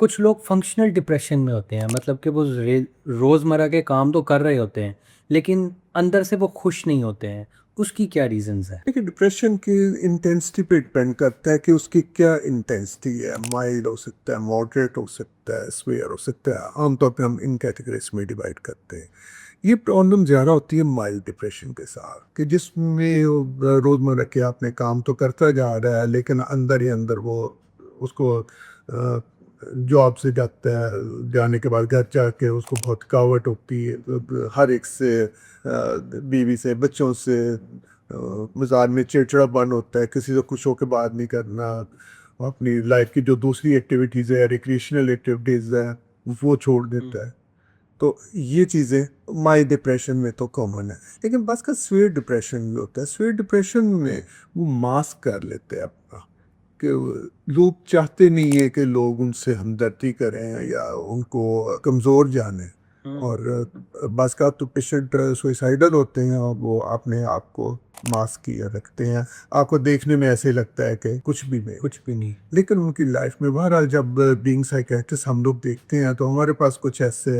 कुछ लोग functional depression में होते हैं, मतलब कि वो रोज़मर्रा के काम तो कर रहे होते हैं, लेकिन अंदर से वो खुश नहीं होते हैं। उसकी क्या रीज़न्स है? देखिए, डिप्रेशन की इंटेंसिटी पे डिपेंड करता है कि उसकी क्या इंटेंसिटी है। माइल्ड हो सकता है, मॉडरेट हो सकता है, स्वेयर हो सकता है। आमतौर पे हम इन कैटेगरीज में डिवाइड करते हैं। ये प्रॉब्लम ज़्यादा होती है माइल्ड डिप्रेशन के साथ, कि जिसमें रोज़मर्रा के अपने काम तो करता जा रहा है, लेकिन अंदर ही अंदर वो उसको जॉब से जाता है, जाने के बाद घर जाके उसको बहुत थकावट होती है, हर एक से, बीवी से, बच्चों से, मिजाज में चिड़चिड़ापन होता है, किसी से खुश होकर बात नहीं करना, अपनी लाइफ की जो दूसरी एक्टिविटीज़ है, रिक्रिएशनल एक्टिविटीज़ है, वो छोड़ देता है। तो ये चीज़ें माई डिप्रेशन में तो कॉमन है। लेकिन बस का स्वीट डिप्रेशन भी होता है। स्वीट डिप्रेशन में वो मास्क कर लेते हैं अपना, कि लोग चाहते नहीं है कि लोग उनसे हमदर्दी करें या उनको कमज़ोर जाने। और बस का तो पेशेंट सुइसाइडल होते हैं और वो अपने आप को मास्क किए रखते हैं। आपको देखने में ऐसे लगता है कि कुछ भी नहीं, कुछ भी नहीं। लेकिन उनकी लाइफ में बहरहाल जब बीइंग साइकेट्रिस्ट हम लोग देखते हैं तो हमारे पास कुछ ऐसे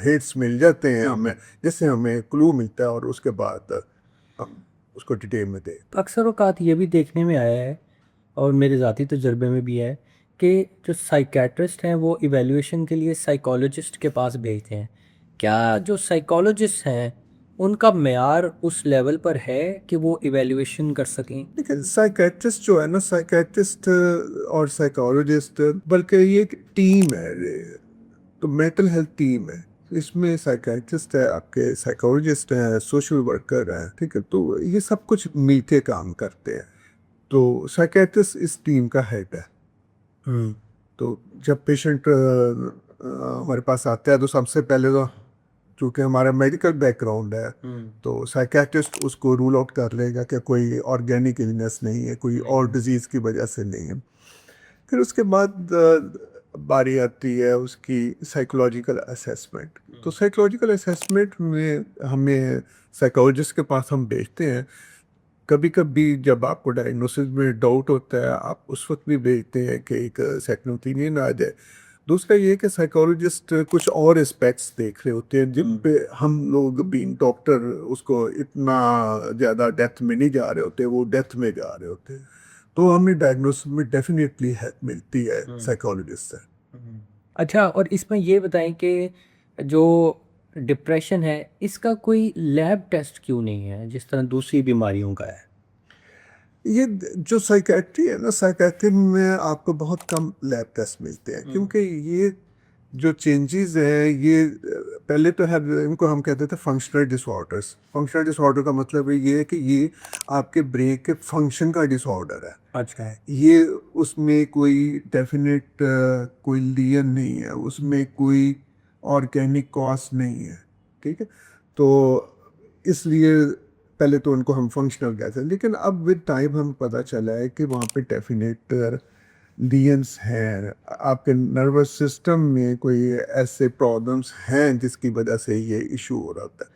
हिट्स मिल जाते हैं हमें, जिससे हमें क्लू मिलता है और उसके बाद हम उसको डिटेल में देख। तो अक्सर औक़ात ये भी देखने में आया है, और मेरे ज़ाती तजुर्बे में भी है, कि जो साइकियाट्रिस्ट हैं वो इवैल्यूएशन के लिए साइकोलॉजिस्ट के पास भेजते हैं। क्या जो साइकोलॉजिस्ट हैं उनका मेयार उस लेवल पर है कि वो इवैल्यूएशन कर सकें? देखिए, साइकेट्रिस्ट जो है ना, साइकेट्रिस्ट और साइकोलॉजिस्ट, बल्कि ये एक टीम है। तो मेंटल हेल्थ टीम है। इसमें साइकेट्रिस्ट है, आपके साइकोलॉजिस्ट हैं, सोशल वर्कर हैं, ठीक है। तो ये सब कुछ मिलके काम करते हैं। तो साइकेट्रिस्ट इस टीम का हेड है। तो जब पेशेंट हमारे पास आता है तो सबसे पहले तो, चूँकि हमारा मेडिकल बैकग्राउंड है, तो साइकियाट्रिस्ट उसको रूल आउट कर लेगा कि कोई ऑर्गेनिक इलनेस नहीं है, कोई और डिजीज़ की वजह से नहीं है। फिर उसके बाद बारी आती है उसकी साइकोलॉजिकल असेसमेंट। तो साइकोलॉजिकल असेसमेंट में हमें साइकोलॉजिस्ट के पास हम भेजते हैं। कभी कभी जब आपको डायग्नोसिस में डाउट होता है, आप उस वक्त भी भेजते हैं कि एक सेकंड ओपिनियन आ जाए। दूसरा ये है कि साइकोलॉजिस्ट कुछ और एस्पेक्ट्स देख रहे होते हैं जिन पे हम लोग बीइंग डॉक्टर उसको इतना ज़्यादा डेप्थ में नहीं जा रहे होते, वो डेप्थ में जा रहे होते हैं। तो हमें डायग्नोसिस में डेफिनेटली हेल्प मिलती है साइकोलॉजिस्ट से। अच्छा, और इसमें ये बताएं कि जो डिप्रेशन है इसका कोई लैब टेस्ट क्यों नहीं है जिस तरह दूसरी बीमारियों का है? ये जो साइकेट्री है ना, साइकेट्री में आपको बहुत कम लैब टेस्ट मिलते हैं, क्योंकि ये जो चेंजेस है ये पहले तो है, इनको हम कहते थे फंक्शनल डिसऑर्डर्स। फंक्शनल डिसऑर्डर का मतलब ये है कि ये आपके ब्रेन के फंक्शन का डिसऑर्डर है। अच्छा। ये उसमें कोई डेफिनेट कोई लियन नहीं है, उसमें कोई ऑर्गेनिक कॉज नहीं है, ठीक है। तो इसलिए पहले तो उनको हम फंक्शनल कहते हैं, लेकिन अब विद टाइम हम पता चला है कि वहाँ पे डेफिनेट लियंस हैं। आपके नर्वस सिस्टम में कोई ऐसे प्रॉब्लम्स हैं जिसकी वजह से ये इशू हो रहा होता है।